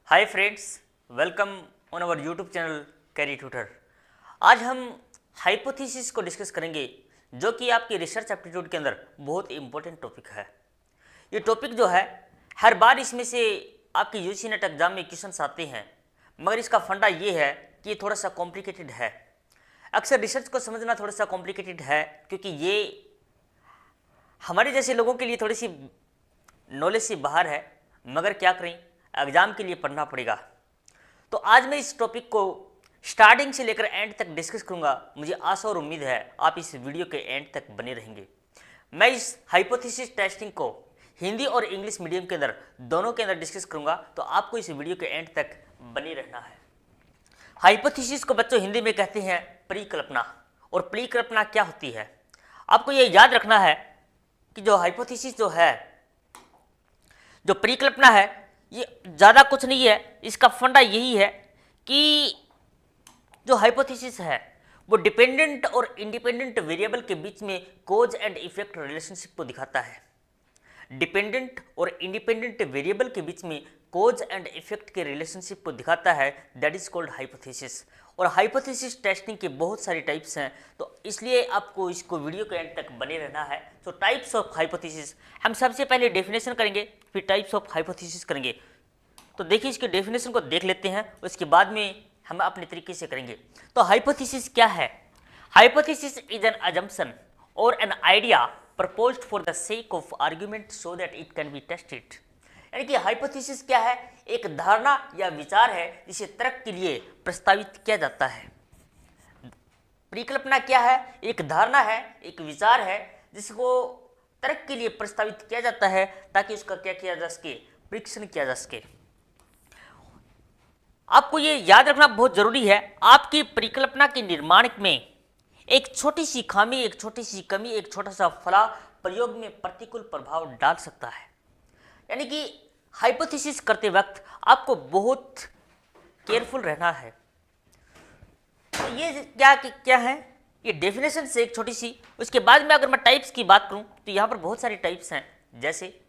Hi friends, welcome on our YouTube channel Carry Tutor. आज हम hypothesis को discuss करेंगे, जो कि आपकी रिसर्च एप्टीट्यूड के अंदर बहुत इंपॉर्टेंट टॉपिक है। ये टॉपिक जो है हर बार इसमें से आपकी यूजीसी नेट एग्जाम में क्वेश्चंस आते हैं, मगर इसका फंडा ये है कि ये थोड़ा सा कॉम्प्लिकेटेड है। अक्सर रिसर्च को समझना थोड़ा सा कॉम्प्लिकेटेड है, क्योंकि ये हमारे जैसे लोगों के लिए थोड़ी सी नॉलेज से बाहर है, मगर क्या करें, एग्जाम के लिए पढ़ना पड़ेगा। तो आज मैं इस टॉपिक को स्टार्टिंग से लेकर एंड तक डिस्कस करूंगा। मुझे आशा और उम्मीद है आप इस वीडियो के एंड तक बने रहेंगे। मैं इस हाइपोथेसिस टेस्टिंग को हिंदी और इंग्लिश मीडियम के अंदर दोनों के अंदर डिस्कस करूंगा, तो आपको इस वीडियो के एंड तक बने रहना है। हाइपोथेसिस को बच्चों हिंदी में कहते हैं परिकल्पना। और परिकल्पना क्या होती है, आपको ये याद रखना है कि जो हाइपोथेसिस जो है, जो परिकल्पना है, ये ज़्यादा कुछ नहीं है। इसका फंडा यही है कि जो हाइपोथेसिस है वो डिपेंडेंट और इंडिपेंडेंट वेरिएबल के बीच में कॉज एंड इफेक्ट रिलेशनशिप को दिखाता है। डिपेंडेंट और इंडिपेंडेंट वेरिएबल के बीच में कॉज एंड इफेक्ट के रिलेशनशिप को दिखाता है, दैट इज कॉल्ड हाइपोथेसिस। और हाइपोथेसिस टेस्टिंग के बहुत सारे टाइप्स हैं, तो इसलिए आपको इसको वीडियो के एंड तक बने रहना है। तो टाइप्स ऑफ हाइपोथेसिस, हम सबसे पहले डेफिनेशन करेंगे, फिर टाइप्स ऑफ हाइपोथेसिस करेंगे। तो देखिए, इसके डेफिनेशन को देख लेते हैं, उसके बाद में हम अपने तरीके से करेंगे। तो हाइपोथेसिस क्या है? हाइपोथेसिस इज एन अजम्पशन और an idea proposed for the sake of argument so that it can be tested. यानी कि हाइपोथेसिस क्या है? एक धारणा या विचार है जिसे तर्क के लिए प्रस्तावित किया जाता है। परिकल्पना क्या है? एक धारणा है, एक विचार है जिसको तर्क के लिए प्रस्तावित किया जाता है, ताकि उसका क्या किया जा सके, परीक्षण किया जा सके। आपको ये याद रखना बहुत जरूरी है, आपकी परिकल्पना के निर्माण में एक छोटी सी खामी, एक छोटी सी कमी, एक छोटा सा फला प्रयोग में प्रतिकूल प्रभाव डाल सकता है। यानी कि हाइपोथेसिस करते वक्त आपको बहुत केयरफुल रहना है। तो ये क्या है? ये डेफिनेशन से एक छोटी सी। उसके बाद में अगर मैं टाइप्स की बात करूं तो यहां पर बहुत सारे टाइप्स हैं। जैसे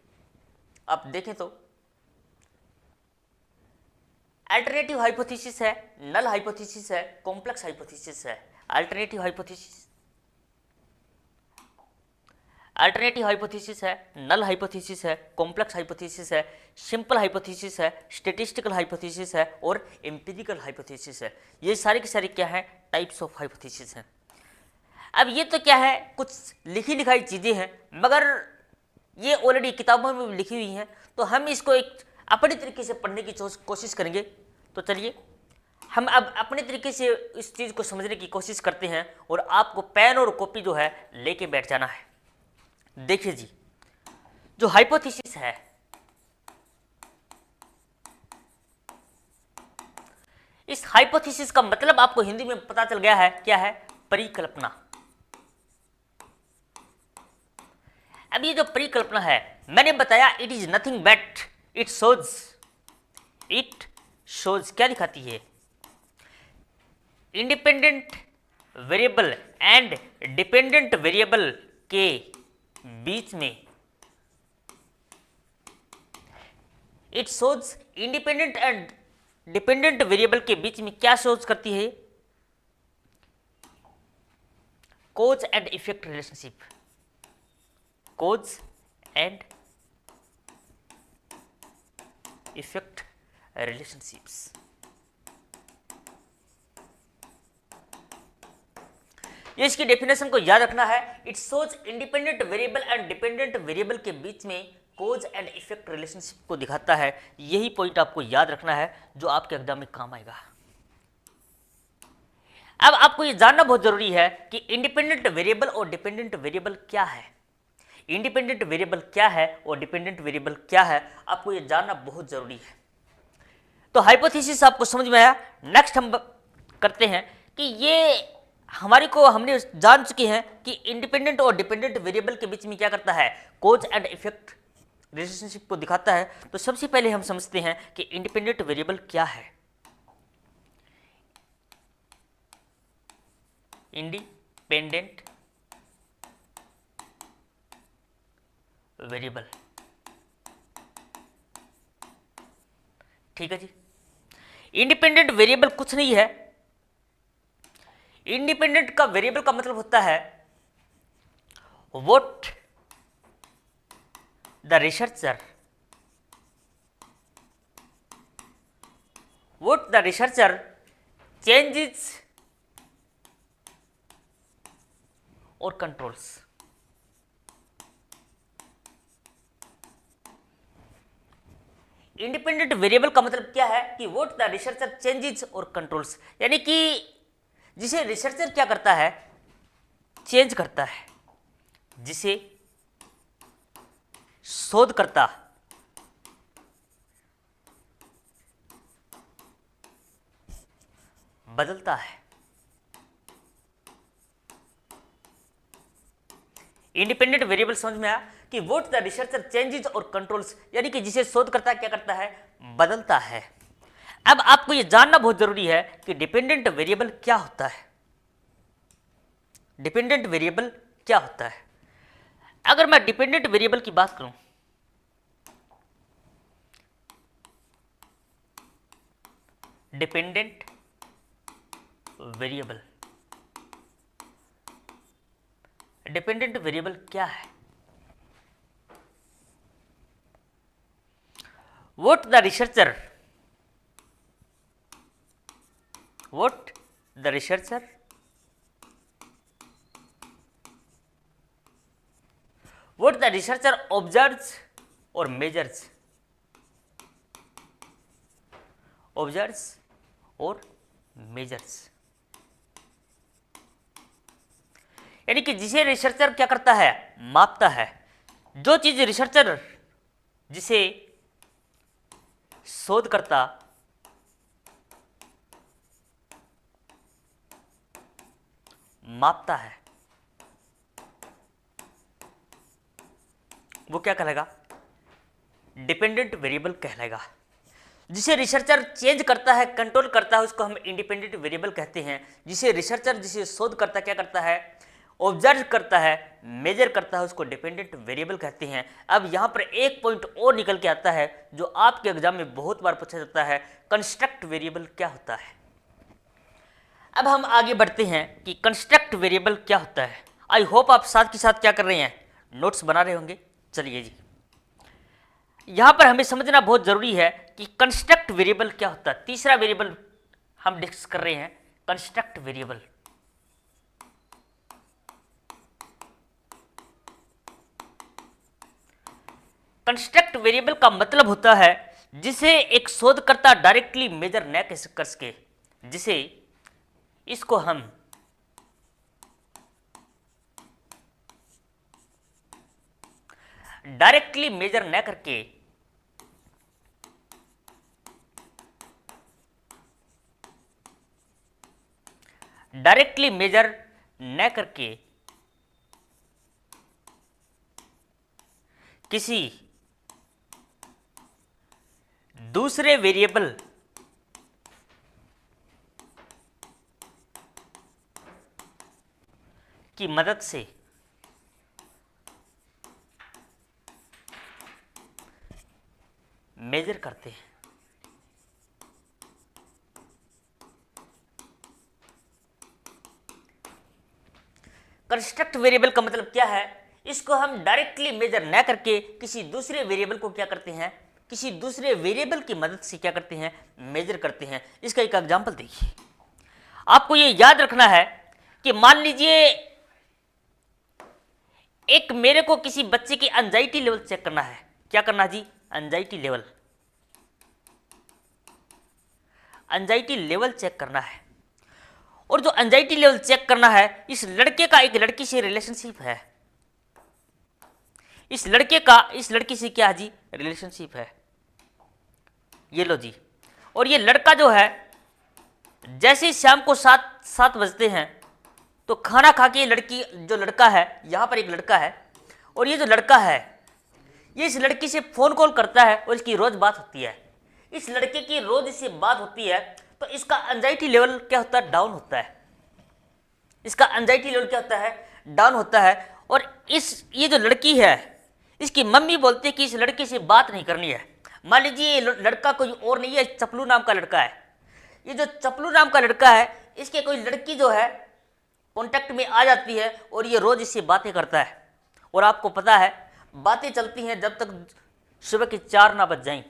आप देखें तो अल्टरनेटिव हाइपोथेसिस है, नल हाइपोथेसिस है, कॉम्प्लेक्स हाइपोथेसिस है। अल्टरनेटिव हाइपोथेसिस है, नल हाइपोथेसिस है, कॉम्प्लेक्स हाइपोथेसिस है, सिंपल हाइपोथेसिस है, स्टैटिस्टिकल हाइपोथेसिस है और एम्पिरिकल हाइपोथेसिस है। ये सारे के सारे क्या है? टाइप्स ऑफ हाइपोथेसिस हैं। अब ये तो क्या है, कुछ लिखी लिखाई चीज़ें हैं, मगर ये ऑलरेडी किताबों में भी लिखी हुई हैं। तो हम इसको एक अपने तरीके से पढ़ने की कोशिश करेंगे। तो चलिए हम अब अपने तरीके से इस चीज़ को समझने की कोशिश करते हैं, और आपको पेन और कॉपी जो है लेके बैठ जाना है। देखिए जी, जो हाइपोथेसिस है, इस हाइपोथेसिस का मतलब आपको हिंदी में पता चल गया है, क्या है? परिकल्पना। अब ये जो परिकल्पना है, मैंने बताया it is nothing but it shows क्या दिखाती है? Independent variable and dependent variable के बीच में, it shows independent and dependent variable के बीच में क्या शोज करती है? Cause and effect relationship. Cause and effect relationships. ये इसकी डेफिनेशन को याद रखना है। It shows independent variable and dependent variable के बीच में कॉज एंड इफेक्ट रिलेशनशिप को दिखाता है। यही पॉइंट आपको याद रखना है, जो आपके एग्जाम में काम आएगा। अब आपको ये जानना बहुत जरूरी है कि इंडिपेंडेंट वेरिएबल और डिपेंडेंट वेरिएबल क्या है। इंडिपेंडेंट वेरिएबल क्या है और डिपेंडेंट वेरिएबल क्या है, आपको ये जानना बहुत जरूरी है। तो हाइपोथेसिस आपको समझ में आया। नेक्स्ट हम करते हैं कि ये हमने जान चुके हैं कि इंडिपेंडेंट और डिपेंडेंट वेरिएबल के बीच में क्या करता है? कॉज एंड इफेक्ट रिलेशनशिप को दिखाता है। तो सबसे पहले हम समझते हैं कि इंडिपेंडेंट वेरिएबल क्या है। इंडिपेंडेंट वेरिएबल, ठीक है जी। इंडिपेंडेंट वेरिएबल कुछ नहीं है। इंडिपेंडेंट का वेरिएबल का मतलब होता है what the researcher changes or controls। Independent variable का मतलब क्या है कि व्हाट द रिसर्चर चेंजेस और कंट्रोल्स, यानी कि जिसे रिसर्चर क्या करता है, चेंज करता है, जिसे शोधकर्ता बदलता है। इंडिपेंडेंट वेरिएबल समझ में आया कि व्हाट द रिसर्चर चेंजेस और कंट्रोल्स, यानी कि जिसे शोधकर्ता क्या करता है, बदलता है। अब आपको यह जानना बहुत जरूरी है कि डिपेंडेंट वेरिएबल क्या होता है। डिपेंडेंट वेरिएबल क्या होता है? अगर मैं डिपेंडेंट वेरिएबल की बात करूं, डिपेंडेंट वेरिएबल, डिपेंडेंट वेरिएबल क्या है? व्हाट द रिसर्चर ऑब्जर्व्स और मेजर्स, यानी कि जिसे रिसर्चर क्या करता है, मापता है। जो चीज रिसर्चर, जिसे शोधकर्ता मापता है, वो क्या कहलाएगा, डिपेंडेंट वेरिएबल कहलाएगा। जिसे रिसर्चर चेंज करता है, कंट्रोल करता है, उसको हम इंडिपेंडेंट वेरिएबल कहते हैं। जिसे रिसर्चर, जिसे शोधकर्ता क्या करता है, ऑब्जर्व करता है, मेजर करता है, उसको डिपेंडेंट वेरिएबल कहते हैं। अब यहाँ पर एक पॉइंट और निकल के आता है जो आपके एग्जाम में बहुत बार पूछा जाता है, कंस्ट्रक्ट वेरिएबल क्या होता है। अब हम आगे बढ़ते हैं कि कंस्ट्रक्ट वेरिएबल क्या होता है। आई होप आप साथ के साथ क्या कर रहे हैं, नोट्स बना रहे होंगे। चलिए जी, यहाँ पर हमें समझना बहुत जरूरी है कि कंस्ट्रक्ट वेरिएबल क्या होता है। तीसरा वेरिएबल हम डिस्कस कर रहे हैं, कंस्ट्रक्ट वेरिएबल। कंस्ट्रक्ट वेरिएबल का मतलब होता है जिसे एक शोधकर्ता डायरेक्टली मेजर न कर सके, जिसे इसको हम डायरेक्टली मेजर न करके किसी दूसरे वेरिएबल की मदद से मेजर करते हैं। कंस्ट्रक्ट वेरिएबल का मतलब क्या है, इसको हम डायरेक्टली मेजर न करके किसी दूसरे वेरिएबल को क्या करते हैं, किसी दूसरे वेरिएबल की मदद से क्या करते हैं, मेजर करते हैं। इसका एक एग्जांपल देखिए। आपको ये याद रखना है कि मान लीजिए एक मेरे को किसी बच्चे की एंजाइटी लेवल चेक करना है। क्या करना है जी, एंजाइटी लेवल चेक करना है। और जो एंजाइटी लेवल चेक करना है, इस लड़के का एक लड़की से रिलेशनशिप है, इस लड़की से क्या जी, रिलेशनशिप है। ये लो जी। और ये लड़का जो है, जैसे ही शाम को 7 बजते हैं तो खाना खा के लड़का है, यहाँ पर एक लड़का है, और ये जो लड़का है ये इस लड़की से फोन कॉल करता है और इसकी रोज बात होती है। इस लड़के की रोज इससे बात होती है तो इसका एंजाइटी लेवल क्या होता है, डाउन होता है। इसका एंजाइटी लेवल क्या होता है, डाउन होता है। और ये जो लड़की है, इसकी मम्मी बोलती है कि इस लड़के से बात नहीं करनी है। मान लीजिए ये लड़का कोई और नहीं है, चपलू नाम का लड़का है, ये जो चपलू नाम का लड़का है, इसके कोई लड़की जो है कॉन्टेक्ट में आ जाती है और ये रोज इससे बातें करता है। और आपको पता है बातें चलती हैं जब तक सुबह के 4 ना बज जाएं,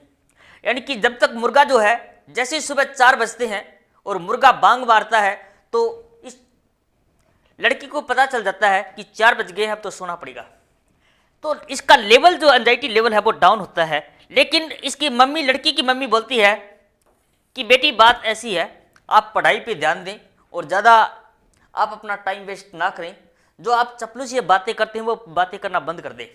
यानी कि जब तक मुर्गा जो है, जैसे ही सुबह 4 बजते हैं और मुर्गा बांग मारता है तो इस लड़की को पता चल जाता है कि 4 बज गए हैं, अब तो सोना पड़ेगा। तो इसका लेवल जो एंजाइटी लेवल है वो डाउन होता है। लेकिन इसकी मम्मी, लड़की की मम्मी बोलती है कि बेटी बात ऐसी है, आप पढ़ाई पे ध्यान दें और ज़्यादा आप अपना टाइम वेस्ट ना करें, जो आप चपलूसी से बातें करते हैं वो बातें करना बंद कर दें।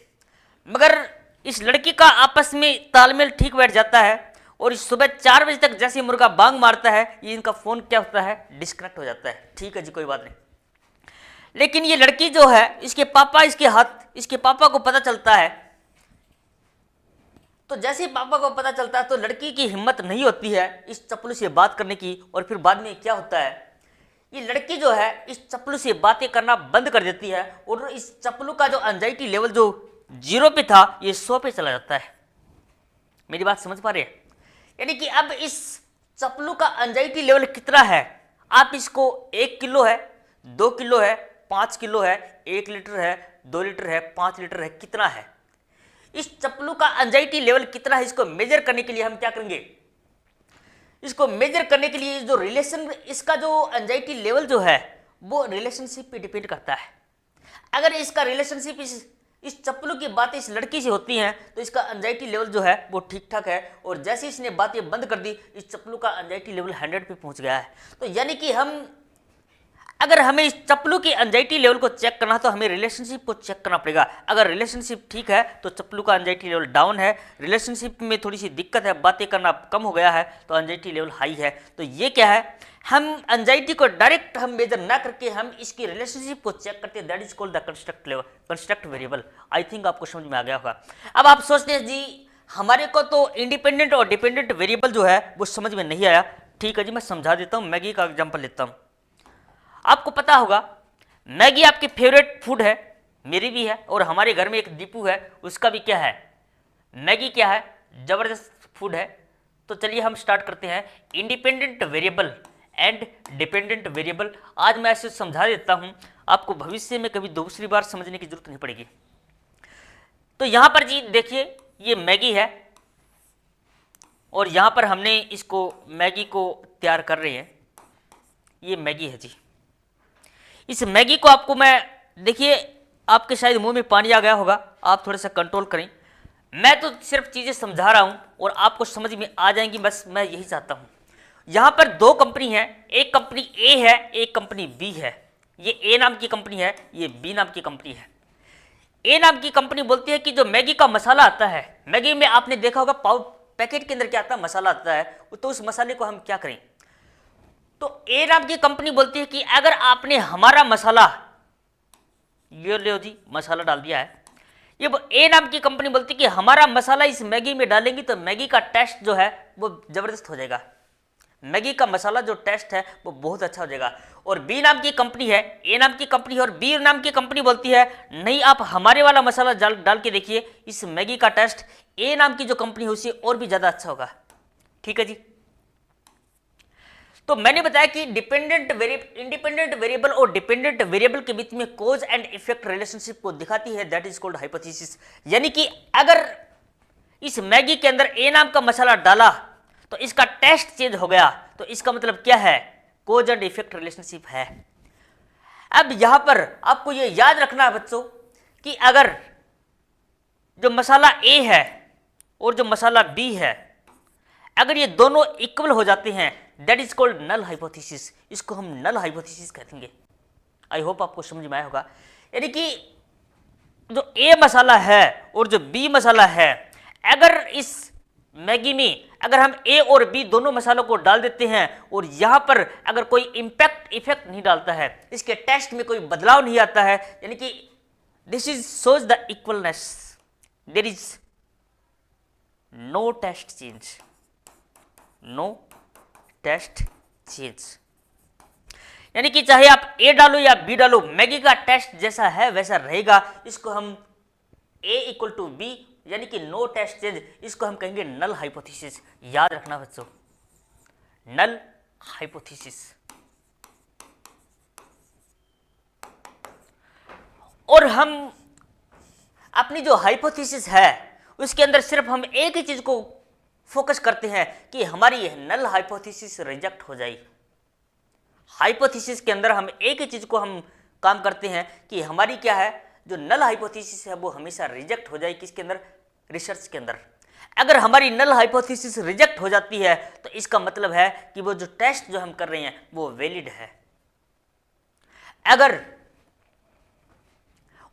मगर इस लड़की का आपस में तालमेल ठीक बैठ जाता है और इस सुबह 4 बजे तक जैसे मुर्गा बांग मारता है, ये इनका फ़ोन क्या होता है, डिस्कनेक्ट हो जाता है। ठीक है जी, कोई बात नहीं। लेकिन ये लड़की जो है, इसके पापा को पता चलता है। तो जैसे ही पापा को पता चलता है तो लड़की की हिम्मत नहीं होती है इस चपलू से बात करने की। और फिर बाद में क्या होता है, ये लड़की जो है इस चपलू से बातें करना बंद कर देती है और इस चपलू का जो एंजाइटी लेवल जो 0 पे था, ये 100 पे चला जाता है। मेरी बात समझ पा रहे हैं? यानी कि अब इस चपलू का एंजाइटी लेवल कितना है, आप इसको 1 किलो है, 2 किलो है, 5 किलो है, 1 लीटर है, 2 लीटर है, 5 लीटर है, कितना है, इस चपलू का एंजाइटी लेवल कितना है, इसको मेजर करने के लिए हम क्या करेंगे, इसको मेजर करने के लिए जो रिलेशन, इसका जो एंजाइटी लेवल जो है वो रिलेशनशिप पे डिपेंड करता है। अगर इसका रिलेशनशिप इस चप्पलों की बातें इस लड़की से होती हैं तो इसका एंजाइटी लेवल जो है वो ठीक ठाक है। और जैसे इसने बातें बंद कर दी, इस चप्पलों का एंजाइटी लेवल 100 पे पहुंच गया है। तो यानी कि अगर हमें इस चप्पलों की एंजाइटी लेवल को चेक करना है तो हमें रिलेशनशिप को चेक करना पड़ेगा। अगर रिलेशनशिप ठीक है तो चप्पलों का एंजाइटी लेवल डाउन है, रिलेशनशिप में थोड़ी सी दिक्कत है, बातें करना कम हो गया है तो एंजाइटी लेवल हाई है। तो ये क्या है, हम एंजाइटी को डायरेक्ट हम मेजर ना करके हम इसकी रिलेशनशिप को चेक करते हैं। That is called the construct variable. I think आपको समझ में आ गया होगा। अब आप सोचते हैं जी हमारे को तो इंडिपेंडेंट और डिपेंडेंट वेरिएबल जो है वो समझ में नहीं आया। ठीक है जी, मैं समझा देता हूँ। मैगी का एग्जाम्पल लेता हूँ। आपको पता होगा मैगी आपकी फेवरेट फूड है, मेरी भी है, और हमारे घर में एक दीपू है, उसका भी क्या है, मैगी क्या है, जबरदस्त फूड है। तो चलिए हम स्टार्ट करते हैं independent variable and dependent variable. आज मैं ऐसे समझा देता हूं, आपको भविष्य में कभी दूसरी बार समझने की जरूरत नहीं पड़ेगी। तो यहां पर जी देखिए ये मैगी है और यहां पर हमने इसको मैगी को तैयार कर रहे हैं। ये मैगी है जी। इस मैगी को आपको मैं देखिए, आपके शायद मुंह में पानी आ गया होगा, आप थोड़ा सा कंट्रोल करें। मैं तो सिर्फ चीजें समझा रहा हूं और आपको समझ में आ जाएंगी, बस मैं यही चाहता हूं। यहां पर 2 कंपनी है, एक कंपनी ए है, एक कंपनी बी है। ये ए नाम की कंपनी है, ये बी नाम की कंपनी है। ए नाम की कंपनी बोलती है कि जो मैगी का मसाला आता है, मैगी में आपने देखा होगा पैकेट के अंदर क्या आता है, मसाला आता है, तो उस मसाले को हम क्या करें। तो ए नाम की कंपनी बोलती है कि अगर आपने हमारा मसाला, ये लो जी मसाला डाल दिया है, ये ए नाम की कंपनी बोलती है कि हमारा मसाला इस मैगी में डालेंगे तो मैगी का टेस्ट जो है वो जबरदस्त हो जाएगा, मैगी का मसाला जो टेस्ट है वो बहुत अच्छा हो जाएगा। और बी नाम की कंपनी है, ए नाम की कंपनी है और बी नाम की कंपनी बोलती है नहीं, आप हमारे वाला मसाला डाल के देखिए, इस मैगी का टेस्ट ए नाम की जो कंपनी है उससे और भी ज्यादा अच्छा होगा। ठीक है जी। तो मैंने बताया कि इंडिपेंडेंट वेरिएबल और डिपेंडेंट वेरिएबल के बीच में कॉज एंड इफेक्ट रिलेशनशिप को दिखाती है। That is called hypothesis. यानी कि अगर इस मैगी के अंदर ए नाम का मसाला डाला तो इसका टेस्ट चेंज हो गया, तो इसका मतलब क्या है, कॉज एंड इफेक्ट रिलेशनशिप है। अब यहां पर आपको यह याद रखना है बच्चों कि अगर जो मसाला ए है और जो मसाला बी है, अगर ये दोनों इक्वल हो जाते हैं, that is called null hypothesis. इसको हम नल हाइपोथेसिस कहते हैं। आई होप आपको समझ में आया होगा। यानी कि जो ए मसाला है और जो बी मसाला है, अगर इस मैगी में अगर हम ए और बी दोनों मसालों को डाल देते हैं और यहां पर अगर कोई इफेक्ट नहीं डालता है, इसके टेस्ट में कोई बदलाव नहीं आता है, यानी कि this is shows the equalness, there is no test change, no test change. यानी कि चाहे आप ए डालो या बी डालो, मैगी का टेस्ट जैसा है वैसा रहेगा। इसको हम ए इक्वल टू बी यानी कि नो टेस्ट चेंज, इसको हम कहेंगे नल हाइपोथेसिस। याद रखना बच्चों, नल हाइपोथेसिस। और हम अपनी जो हाइपोथेसिस है उसके अंदर सिर्फ हम एक ही चीज को फोकस करते हैं कि हमारी नल हाइपोथेसिस रिजेक्ट हो जाए। हाइपोथेसिस के अंदर हम एक ही चीज को हम काम करते हैं कि हमारी क्या है, जो नल हाइपोथेसिस है वो हमेशा रिजेक्ट हो जाए। किसके अंदर? रिसर्च के अंदर। अगर हमारी नल हाइपोथेसिस रिजेक्ट हो जाती है तो इसका मतलब है कि वो जो टेस्ट जो हम कर रहे हैं वो वैलिड है। अगर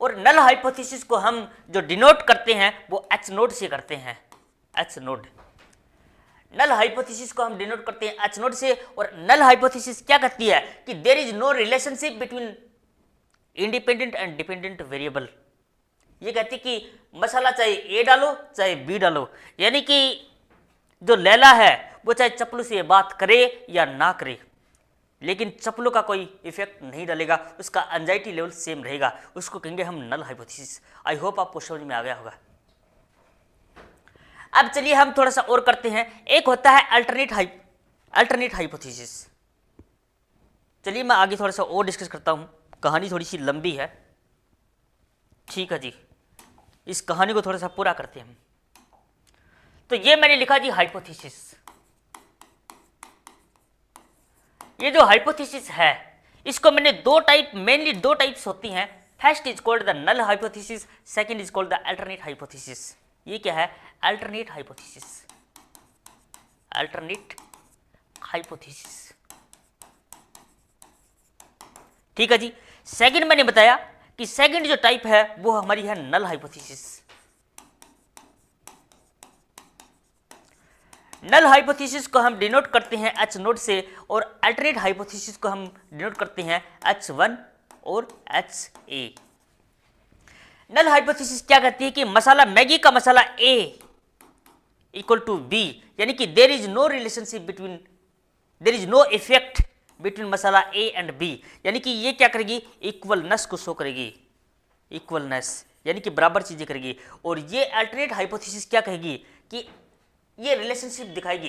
और नल हाइपोथेसिस को हम जो डिनोट करते हैं वो एच नोड से करते हैं। एच नोड, नल हाइपोथेसिस को हम डिनोट करते हैं एच नोड से। और नल हाइपोथेसिस क्या कहती है कि there is no relationship between independent and dependent variable. ये कहती है कि मसाला चाहे ए डालो चाहे बी डालो, यानी कि जो लैला है वो चाहे चप्पू से बात करे या ना करे, लेकिन चप्पलों का कोई इफेक्ट नहीं डालेगा, उसका एंजाइटी लेवल सेम रहेगा। उसको कहेंगे हम नल हाइपोथेसिस। आई होप आपको समझ में आ गया होगा। अब चलिए हम थोड़ा सा और करते हैं। एक होता है अल्टरनेट हाइपोथेसिस। चलिए मैं आगे थोड़ा सा और डिस्कस करता हूं, कहानी थोड़ी सी लंबी है, ठीक है जी। इस कहानी को थोड़ा सा पूरा करते हैं हम। तो ये मैंने लिखा जी हाइपोथेसिस। ये जो हाइपोथेसिस है इसको मैंने मेनली दो टाइप्स होती हैं। First is called the null hypothesis, second is called the alternate hypothesis. ये क्या है? Alternate hypothesis. अल्टरनेट हाइपोथेसिस, ठीक है जी। सेकंड मैंने बताया कि सेकंड जो टाइप है वो हमारी है नल हाइपोथेसिस। नल हाइपोथेसिस को हम डिनोट करते हैं एच नोड से और अल्टरनेट हाइपोथेसिस को हम डिनोट करते हैं H1 और HA। नल हाइपोथेसिस क्या कहती है कि मसाला मैगी का masala A equal to B, यानी कि there is no relationship between, there is no effect between masala A and B, यानी कि ये क्या करेगी? इक्वलनेस को शो करेगी। इक्वलनेस यानी कि बराबर चीजें करेगी। और ये अल्टरनेट हाइपोथेसिस क्या कहेगी कि ये रिलेशनशिप दिखाएगी,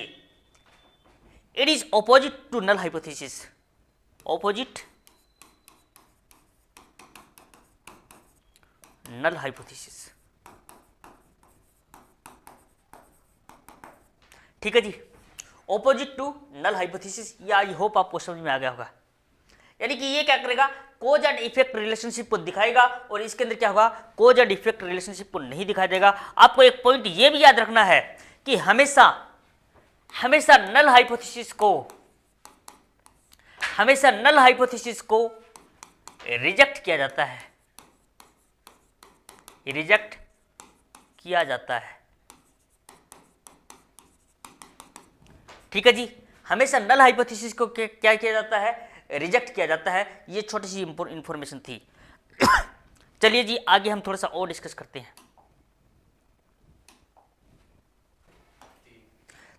it is opposite to null hypothesis. Opposite null hypothesis, ठीक है जी। ऑपोजिट टू नल हाइपोथेसिस, या आई होप आपको समझ में आ गया होगा। यानी कि ये क्या करेगा? कोज एंड इफेक्ट रिलेशनशिप को दिखाएगा और इसके अंदर क्या होगा? कोज एंड इफेक्ट रिलेशनशिप को नहीं दिखाई देगा। आपको एक पॉइंट ये भी याद रखना है कि हमेशा नल हाइपोथेसिस को रिजेक्ट किया जाता है। रिजेक्ट किया जाता है, ठीक है जी। हमेशा नल हाइपोथेसिस को क्या किया जाता है? रिजेक्ट किया जाता है। ये छोटी सी इंफॉर्मेशन थी। चलिए जी आगे हम थोड़ा सा और डिस्कस करते हैं।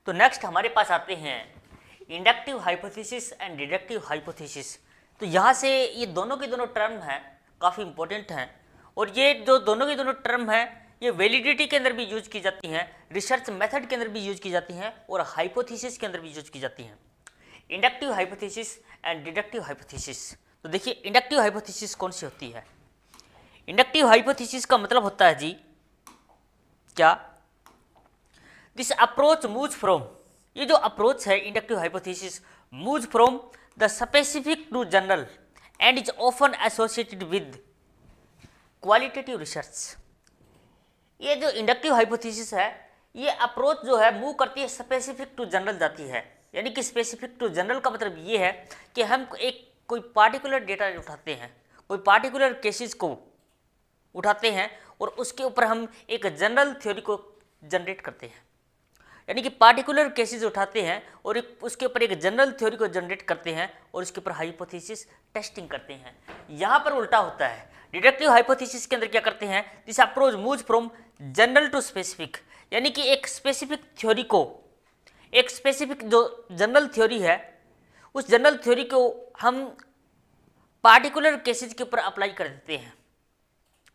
तो नेक्स्ट हमारे पास आते हैं inductive hypothesis and deductive hypothesis. तो यहाँ से ये दोनों के दोनों टर्म हैं, काफ़ी इंपॉर्टेंट हैं। और ये जो दोनों के दोनों टर्म हैं ये वैलिडिटी के अंदर भी यूज की जाती हैं, रिसर्च मेथड के अंदर भी यूज की जाती हैं और हाइपोथेसिस के अंदर भी यूज की जाती हैं। Inductive hypothesis and deductive hypothesis. तो देखिए इंडक्टिव हाइपोथेसिस कौन सी होती है? इंडक्टिव हाइपोथेसिस का मतलब होता है जी क्या? दिस अप्रोच मूव्स फ्रॉम, ये जो अप्रोच है inductive hypothesis moves from the specific to general and is often associated with qualitative research. ये जो इंडक्टिव हाइपोथेसिस है ये अप्रोच जो है मूव करती है स्पेसिफिक टू जनरल जाती है। यानी कि स्पेसिफिक टू जनरल का मतलब ये है कि हम कोई पार्टिकुलर डेटा उठाते हैं, कोई पार्टिकुलर केसेस को उठाते हैं और उसके ऊपर हम एक जनरल थ्योरी को जनरेट करते हैं। यानी कि पार्टिकुलर केसेस उठाते हैं और उसके ऊपर एक जनरल थ्योरी को जनरेट करते हैं और उसके ऊपर हाइपोथेसिस टेस्टिंग करते हैं। यहाँ पर उल्टा होता है। डिडक्टिव हाइपोथेसिस के अंदर क्या करते हैं? This approach moves from general to specific, यानी कि एक स्पेसिफिक थ्योरी को, एक स्पेसिफिक जो जनरल थ्योरी है उस जनरल थ्योरी को हम पार्टिकुलर केसेस के ऊपर अप्लाई कर देते हैं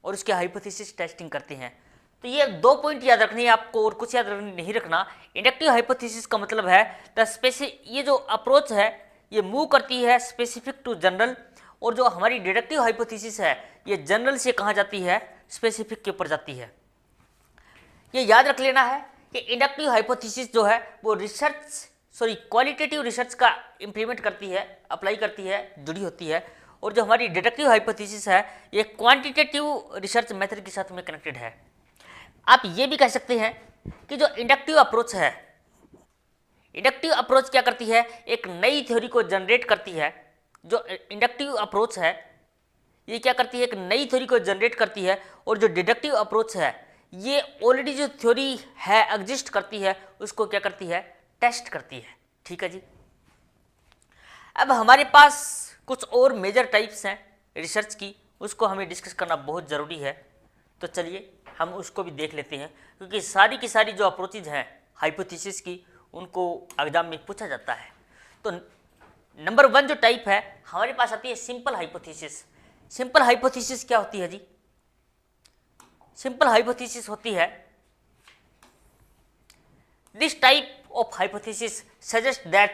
और उसके हाइपोथेसिस टेस्टिंग करते हैं। तो ये 2 पॉइंट याद रखने हैं आपको और कुछ याद नहीं रखना। इंडक्टिव हाइपोथेसिस का मतलब है ये जो अप्रोच है ये मूव करती है स्पेसिफिक टू जनरल, और जो हमारी डिडक्टिव हाइपोथेसिस है ये जनरल से कहाँ जाती है, स्पेसिफिक के ऊपर जाती है। ये याद रख लेना है कि इंडक्टिव हाइपोथेसिस जो है वो क्वालिटेटिव रिसर्च का इम्प्लीमेंट करती है, अप्लाई करती है, जुड़ी होती है, और जो हमारी डिडक्टिव हाइपोथेसिस है ये क्वांटिटेटिव रिसर्च मेथड के साथ में कनेक्टेड है। आप ये भी कह सकते हैं कि जो इंडक्टिव अप्रोच है, इंडक्टिव अप्रोच क्या करती है, एक नई थ्योरी को जनरेट करती है। जो इंडक्टिव अप्रोच है ये क्या करती है, एक नई थ्योरी को जनरेट करती है, और जो डिडक्टिव अप्रोच है ये ऑलरेडी जो थ्योरी है एग्जिस्ट करती है उसको क्या करती है, टेस्ट करती है। ठीक है जी। अब हमारे पास कुछ और मेजर टाइप्स हैं रिसर्च की, उसको हमें डिस्कस करना बहुत ज़रूरी है। तो चलिए हम उसको भी देख लेते हैं, क्योंकि सारी की सारी जो अप्रोचेज हैं हाइपोथेसिस की उनको एग्जाम में पूछा जाता है। तो नंबर 1 जो टाइप है हमारे पास आती है सिंपल हाइपोथेसिस। सिंपल हाइपोथेसिस क्या होती है जी? सिंपल हाइपोथेसिस होती है, this type of hypothesis suggest that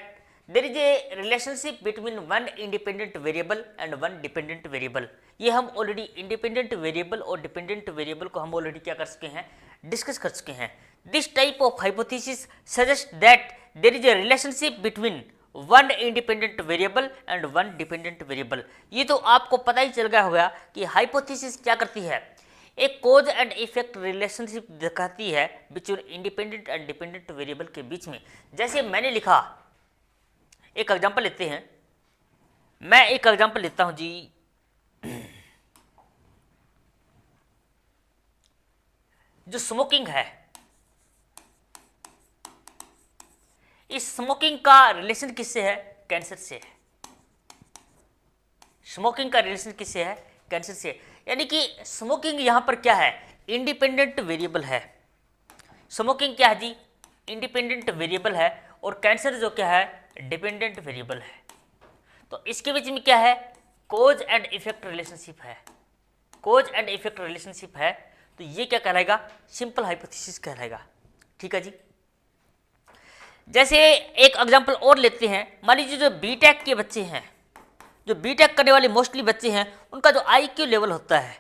there is a relationship between one independent variable and one dependent variable. ये हम ऑलरेडी इंडिपेंडेंट वेरिएबल और डिपेंडेंट वेरिएबल को हम ऑलरेडी क्या कर चुके हैं, डिस्कस कर चुके हैं। This type of hypothesis suggest that there is a relationship between one independent variable and one dependent variable. ये तो आपको पता ही चल गया होगा कि हाइपोथेसिस क्या करती है, एक कोज एंड इफेक्ट रिलेशनशिप दिखाती है between independent and dependent variable के बीच में। जैसे मैंने लिखा, एक एग्जांपल लेते हैं, मैं एक एग्जांपल लेता हूं जी। जो स्मोकिंग है, इस स्मोकिंग का रिलेशन किससे है, कैंसर से है। स्मोकिंग का रिलेशन किससे है, कैंसर से। यानी कि स्मोकिंग यहां पर क्या है, इंडिपेंडेंट वेरिएबल है। स्मोकिंग क्या है जी, इंडिपेंडेंट वेरिएबल है, और कैंसर जो क्या है, डिपेंडेंट वेरिएबल है। तो इसके बीच में क्या है, कोज एंड इफेक्ट रिलेशनशिप है। कोज एंड इफेक्ट रिलेशनशिप है, तो ये क्या कहलाएगा, सिंपल हाइपोथेसिस कहलाएगा। ठीक है जी। जैसे एक एग्जांपल और लेते हैं, मान लीजिए जो बीटेक के बच्चे हैं, जो बीटेक करने वाले मोस्टली बच्चे हैं, उनका जो आईक्यू लेवल होता है,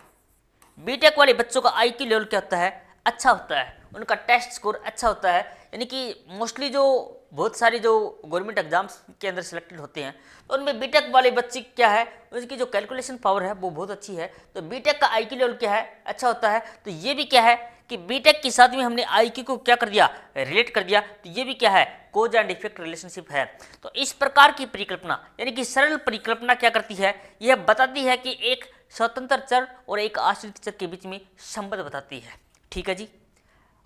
बीटेक वाले बच्चों का आईक्यू लेवल क्या होता है, अच्छा होता है, उनका टेस्ट स्कोर अच्छा होता है। यानी कि मोस्टली जो बहुत सारे जो गवर्नमेंट एग्जाम्स के अंदर सिलेक्टेड होते हैं, तो उनमें बीटेक वाले बच्चे क्या है, उनकी जो कैलकुलेशन पावर है वो बहुत अच्छी है, तो बीटेक का आईक्यू लेवल क्या है, अच्छा होता है। तो ये भी क्या है कि बीटेक के साथ में हमने आईक्यू को क्या कर दिया, रिलेट कर दिया, तो ये भी क्या है, कोज एंड इफेक्ट रिलेशनशिप है। तो इस प्रकार की परिकल्पना, यानी कि सरल परिकल्पना क्या करती है, यह बताती है कि एक स्वतंत्र चर और एक आश्रित चर के बीच में संबंध बताती है। ठीक है जी,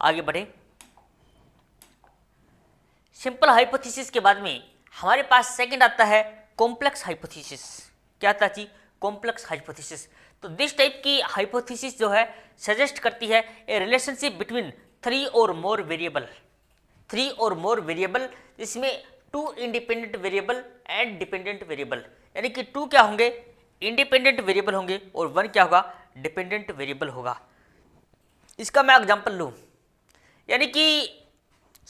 आगे बढ़े। सिंपल हाइपोथेसिस के बाद में हमारे पास सेकंड आता है कॉम्प्लेक्स हाइपोथेसिस। क्या आता है जी, कॉम्प्लेक्स हाइपोथेसिस। तो दिस टाइप की हाइपोथेसिस जो है सजेस्ट करती है ए रिलेशनशिप बिटवीन 3 और मोर वेरिएबल। 3 और मोर वेरिएबल, इसमें 2 independent variable and dependent variable. यानी कि 2 क्या होंगे, इंडिपेंडेंट वेरिएबल होंगे, और 1 क्या होगा, डिपेंडेंट वेरिएबल होगा। इसका मैं एग्जांपल लूँ, यानी कि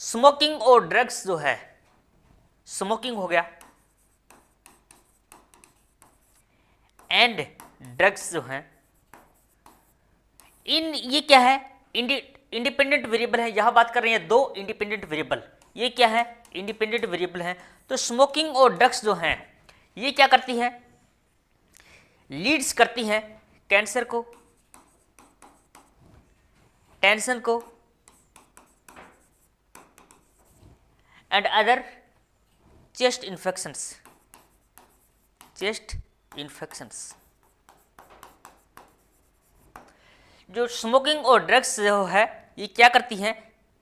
स्मोकिंग और ड्रग्स जो है, स्मोकिंग हो गया एंड ड्रग्स जो हैं, ये क्या है, इंडिपेंडेंट वेरिएबल है। यहां बात कर रहे हैं 2 इंडिपेंडेंट वेरिएबल, ये क्या है, इंडिपेंडेंट वेरिएबल है। तो स्मोकिंग और ड्रग्स जो हैं ये क्या करती है, लीड्स करती हैं कैंसर को, टेंशन को and other chest infections. Chest infections, जो स्मोकिंग और ड्रग्स जो है ये क्या करती हैं,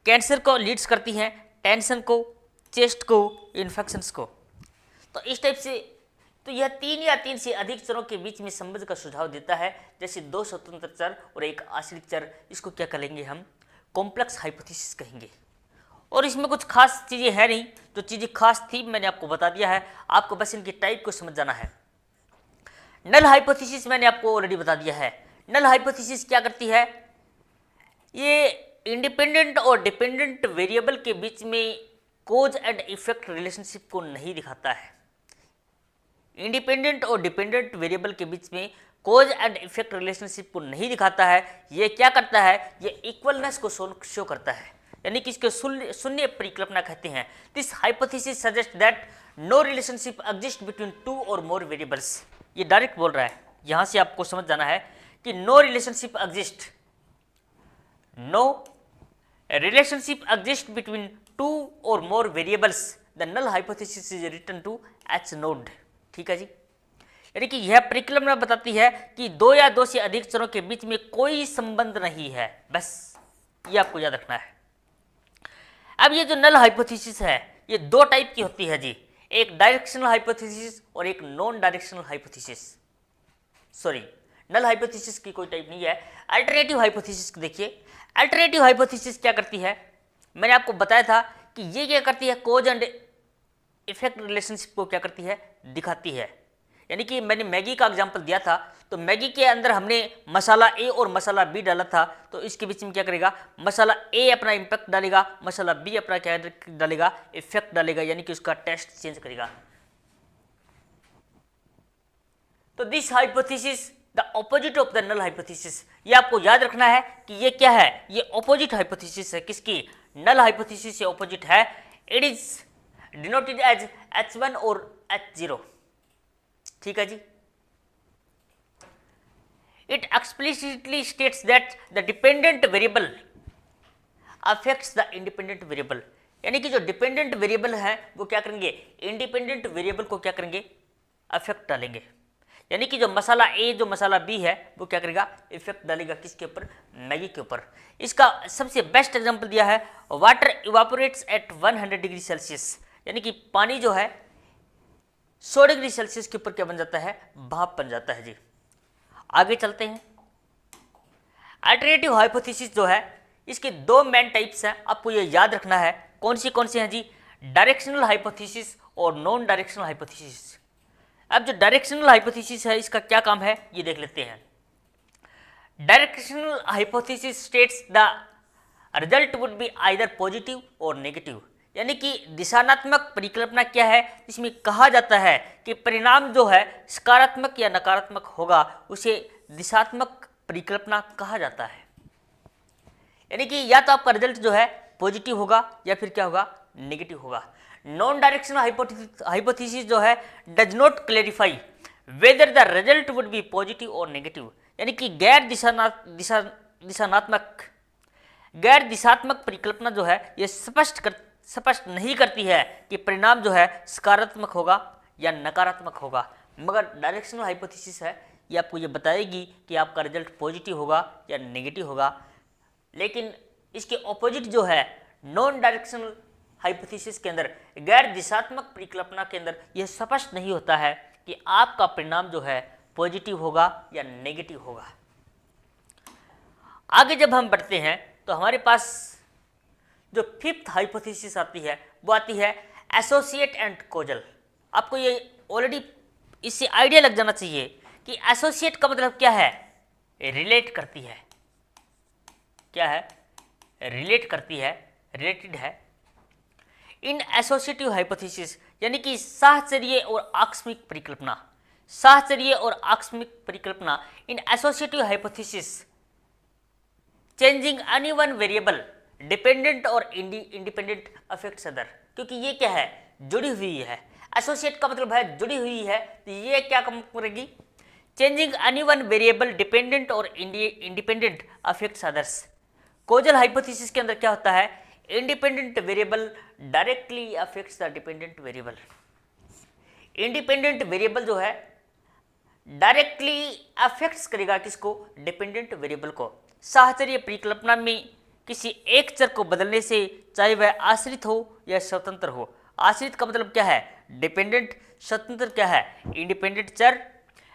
कैंसर को लीड्स करती हैं, टेंशन को, चेस्ट को, इन्फेक्शंस को। तो इस टाइप से तो यह 3 या 3 से अधिक चरों के बीच में संबंध का सुझाव देता है, जैसे 2 स्वतंत्र चर और एक आश्रित चर। इसको क्या कहेंगे हम, कॉम्प्लेक्स हाइपोथेसिस कहेंगे। और इसमें कुछ खास चीज़ें है नहीं, जो चीज़ें खास थी मैंने आपको बता दिया है, आपको बस इनकी टाइप को समझ जाना है। नल हाइपोथेसिस मैंने आपको ऑलरेडी बता दिया है। नल हाइपोथेसिस क्या करती है, ये इंडिपेंडेंट और डिपेंडेंट वेरिएबल के बीच में कोज एंड इफेक्ट रिलेशनशिप को नहीं दिखाता है। इंडिपेंडेंट और डिपेंडेंट वेरिएबल के बीच में कोज एंड इफेक्ट रिलेशनशिप को नहीं दिखाता है। ये क्या करता है, ये इक्वलनेस को शो करता है, यानी कि इसके शून्य परिकल्पना कहते हैं। This hypothesis suggest that no relationship exist between two और मोर वेरिएबल्स। ये डायरेक्ट बोल रहा है, यहां से आपको समझ जाना है कि no relationship exist, no relationship exist between two और more variables, the null hypothesis is written to H nought. ठीक है जी, यानी कि यह परिकल्पना बताती है कि दो या दो से अधिक चरों के बीच में कोई संबंध नहीं है, बस ये आपको याद रखना है। अब ये जो नल हाइपोथेसिस है ये दो टाइप की होती है जी, एक डायरेक्शनल हाइपोथेसिस और एक non directional hypothesis. Sorry, null hypothesis की कोई टाइप नहीं है। अल्टरनेटिव हाइपोथेसिस देखिए, अल्टरनेटिव हाइपोथेसिस क्या करती है, मैंने आपको बताया था कि ये क्या करती है, कोज एंड इफेक्ट रिलेशनशिप को क्या करती है, दिखाती है। यानी कि मैंने मैगी का एग्जांपल दिया था, तो मैगी के अंदर हमने मसाला ए और मसाला बी डाला था, तो इसके बीच में क्या करेगा, मसाला ए अपना इम्पैक्ट डालेगा, मसाला बी अपना क्या डालेगा, इफेक्ट डालेगा, यानी कि उसका टेस्ट चेंज करेगा। तो this hypothesis the opposite of the null hypothesis, ये आपको याद रखना है कि ये क्या है, ये ऑपोजिट हाइपोथेसिस है, किसकी, नल हाइपोथेसिस से ऑपोजिट है। It is denoted as H1 और H0। ठीक है जी, it explicitly states that the dependent variable affects the independent variable, यानी कि जो डिपेंडेंट वेरिएबल है वो क्या करेंगे, इंडिपेंडेंट वेरिएबल को क्या करेंगे, अफेक्ट डालेंगे। यानी कि जो मसाला ए जो मसाला बी है वो क्या करेगा, इफेक्ट डालेगा किसके ऊपर, मैगी के ऊपर। इसका सबसे बेस्ट एग्जांपल दिया है, वाटर इवापोरेट्स एट 100 डिग्री सेल्सियस, यानी कि पानी जो है 100 डिग्री सेल्सियस के ऊपर क्या बन जाता है, भाप बन जाता है जी। आगे चलते हैं। अल्टरनेटिव हाइपोथेसिस जो है इसके दो मेन टाइप्स हैं, आपको ये याद रखना है। कौन सी हैं जी, डायरेक्शनल हाइपोथेसिस और नॉन डायरेक्शनल हाइपोथेसिस। अब जो डायरेक्शनल हाइपोथेसिस है इसका क्या काम है ये देख लेते हैं। Directional hypothesis states the result would be either positive और नेगेटिव, यानी कि दिशानात्मक परिकल्पना क्या है, इसमें कहा जाता है कि परिणाम जो है सकारात्मक या नकारात्मक होगा, उसे दिशात्मक परिकल्पना कहा जाता है। यानी कि या तो आपका रिजल्ट जो है पॉजिटिव होगा या फिर क्या होगा, नेगेटिव होगा। नॉन डायरेक्शनल हाइपोथेसिस जो है does not clarify whether the result would be positive और नेगेटिव, यानी कि गैर दिशात्मक परिकल्पना जो है ये स्पष्ट नहीं करती है कि परिणाम जो है सकारात्मक होगा या नकारात्मक होगा, मगर डायरेक्शनल हाइपोथेसिस है ये आपको ये बताएगी कि आपका रिजल्ट पॉजिटिव होगा या नेगेटिव होगा। लेकिन इसके ऑपोजिट जो है नॉन डायरेक्शनल हाइपोथेसिस के अंदर, गैर दिशात्मक परिकल्पना के अंदर यह स्पष्ट नहीं होता है कि आपका परिणाम जो है पॉजिटिव होगा या नेगेटिव होगा। आगे जब हम बढ़ते हैं तो हमारे पास जो फिफ्थ हाइपोथेसिस आती है वो आती है एसोसिएट एंड कोजल। आपको ये ऑलरेडी इससे आइडिया लग जाना चाहिए कि एसोसिएट का मतलब क्या है, रिलेट करती है। क्या है, रिलेट करती है, रिलेटेड है। इन एसोसिएटिव हाइपोथेसिस यानी कि साहचर्य और आकस्मिक परिकल्पना, साहचर्य और आकस्मिक परिकल्पना इन associative hypothesis changing any one variable dependent और इंडिपेंडेंट अफेक्ट्स अदर, क्योंकि ये क्या है, जुड़ी हुई है। एसोसिएट का मतलब है जुड़ी हुई है, तो ये क्या काम करेगी, changing any one variable dependent और independent affects others. Causal hypothesis के अंदर क्या होता है, independent variable directly affects the dependent variable. Independent variable जो है डायरेक्टली अफेक्ट्स करेगा किसको, डिपेंडेंट वेरिएबल को। साहचर्य परिकल्पना में किसी एक चर को बदलने से चाहे वह आश्रित हो या स्वतंत्र हो, आश्रित का मतलब क्या है, डिपेंडेंट, स्वतंत्र क्या है, इंडिपेंडेंट चर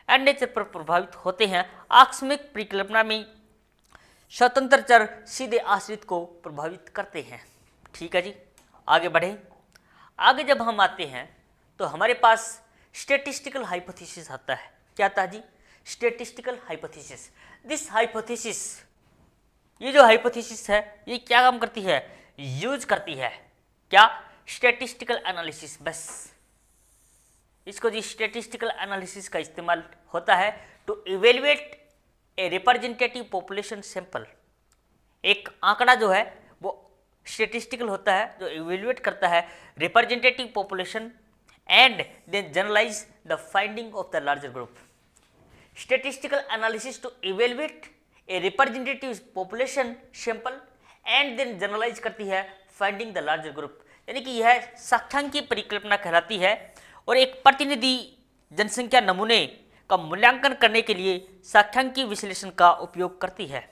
अन्य चर पर प्रभावित होते हैं। आकस्मिक परिकल्पना में स्वतंत्र चर सीधे आश्रित को प्रभावित करते हैं। ठीक है जी, आगे बढ़े। आगे जब हम आते हैं तो हमारे पास स्टैटिस्टिकल हाइपोथेसिस आता है। क्या आता है जी, स्टैटिस्टिकल हाइपोथेसिस। दिस हाइपोथेसिस ये जो हाइपोथेसिस है ये क्या काम करती है, यूज करती है क्या, स्टैटिस्टिकल एनालिसिस। बस इसको जी स्टैटिस्टिकल एनालिसिस का इस्तेमाल होता है to evaluate a representative population sample. एक आंकड़ा जो है वो स्टैटिस्टिकल होता है जो इवेल्युएट करता है representative population and then generalise the finding of the larger group. Statistical analysis to evaluate a representative population sample and then generalise करती है फाइंडिंग द लार्जर ग्रुप, यानी कि यह साख्यांकी परिकल्पना कहलाती है और एक प्रतिनिधि जनसंख्या नमूने का मूल्यांकन करने के लिए साख्यांकी विश्लेषण का उपयोग करती है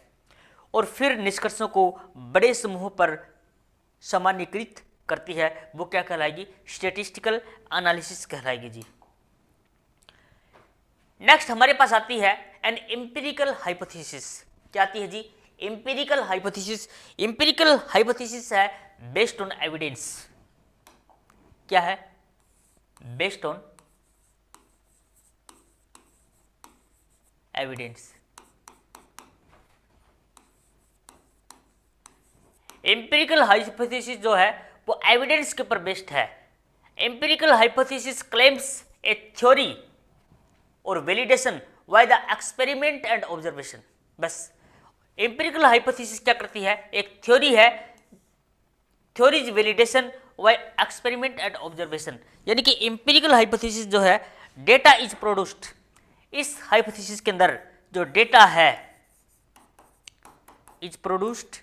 और फिर निष्कर्षों को बड़े समूहों पर सामान्यीकृत करती है। वो क्या कहलाएगी, स्टैटिस्टिकल एनालिसिस कहलाएगी जी। नेक्स्ट हमारे पास आती है एन एम्पिरिकल हाइपोथेसिस। क्या आती है जी, एम्पिरिकल हाइपोथेसिस। एम्पिरिकल हाइपोथेसिस है बेस्ड ऑन एविडेंस। क्या है, based on evidence. Empirical hypothesis जो है वो एविडेंस के ऊपर बेस्ड है। Empirical hypothesis claims a theory और validation by the experiment and observation. बस एम्पिरिकल हाइपोथेसिस क्या करती है, एक थ्योरी है, theories validation by experiment and observation, यानी कि एम्पिरिकल हाइपोथेसिस जो है डेटा इज प्रोड्यूस्ड। इस हाइपोथेसिस के अंदर जो डेटा है is produced,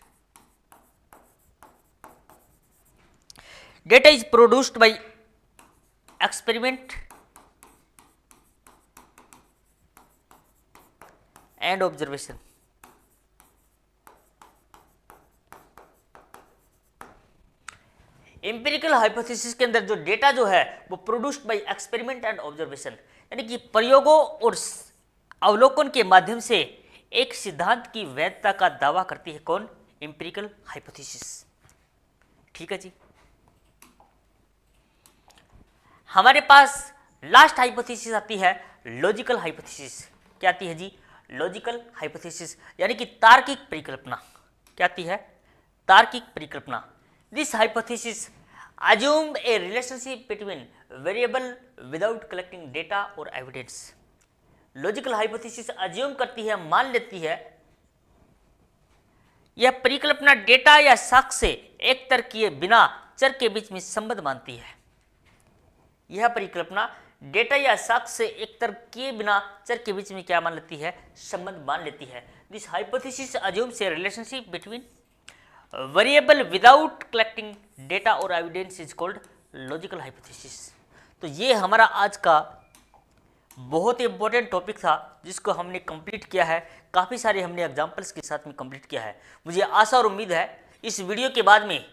data is produced by experiment and observation. Empirical hypothesis के अंदर जो डेटा जो है वो produced by experiment and observation, यानी कि प्रयोगों और अवलोकन के माध्यम से एक सिद्धांत की वैधता का दावा करती है। कौन, एम्पिरिकल हाइपोथेसिस। ठीक है जी। हमारे पास लास्ट हाइपोथेसिस आती है लॉजिकल हाइपोथेसिस। क्या आती है जी, लॉजिकल हाइपोथेसिस, यानी कि तार्किक परिकल्पना। क्या आती है, तार्किक परिकल्पना। This hypothesis assume a relationship between variable without collecting data और evidence। लॉजिकल हाइपोथेसिस अज्यूम करती है, मान लेती है, यह परिकल्पना डेटा या साक्ष्य से एक तर्क किए बिना चर के बीच में संबंध मानती है। यह परिकल्पना डेटा या साक्ष्य से एक तर्क किए बिना चर के बीच में क्या मान लेती है, संबंध मान लेती है। This hypothesis assumes a relationship between variable without collecting data और evidence is called logical hypothesis. तो ये हमारा आज का बहुत इंपॉर्टेंट टॉपिक था जिसको हमने कंप्लीट किया है। काफ़ी सारे हमने एग्जांपल्स के साथ में कंप्लीट किया है। मुझे आशा और उम्मीद है इस वीडियो के बाद में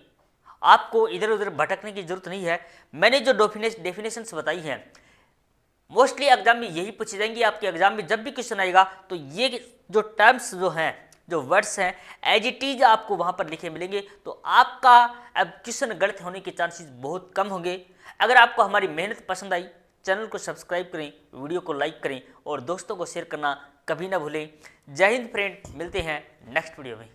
आपको इधर उधर भटकने की जरूरत नहीं है। मैंने जो डेफिनेशंस बताई हैं मोस्टली एग्जाम में यही पूछी जाएंगी। आपके एग्जाम में जब भी क्वेश्चन आएगा तो ये जो टर्म्स जो हैं, जो वर्ड्स हैं, एज इट इज आपको वहाँ पर लिखे मिलेंगे। तो आपका अब क्वेश्चन गलत होने के चांसेस बहुत कम होंगे। अगर आपको हमारी मेहनत पसंद आई, चैनल को सब्सक्राइब करें, वीडियो को लाइक करें और दोस्तों को शेयर करना कभी ना भूलें। जय हिंद फ्रेंड, मिलते हैं नेक्स्ट वीडियो में।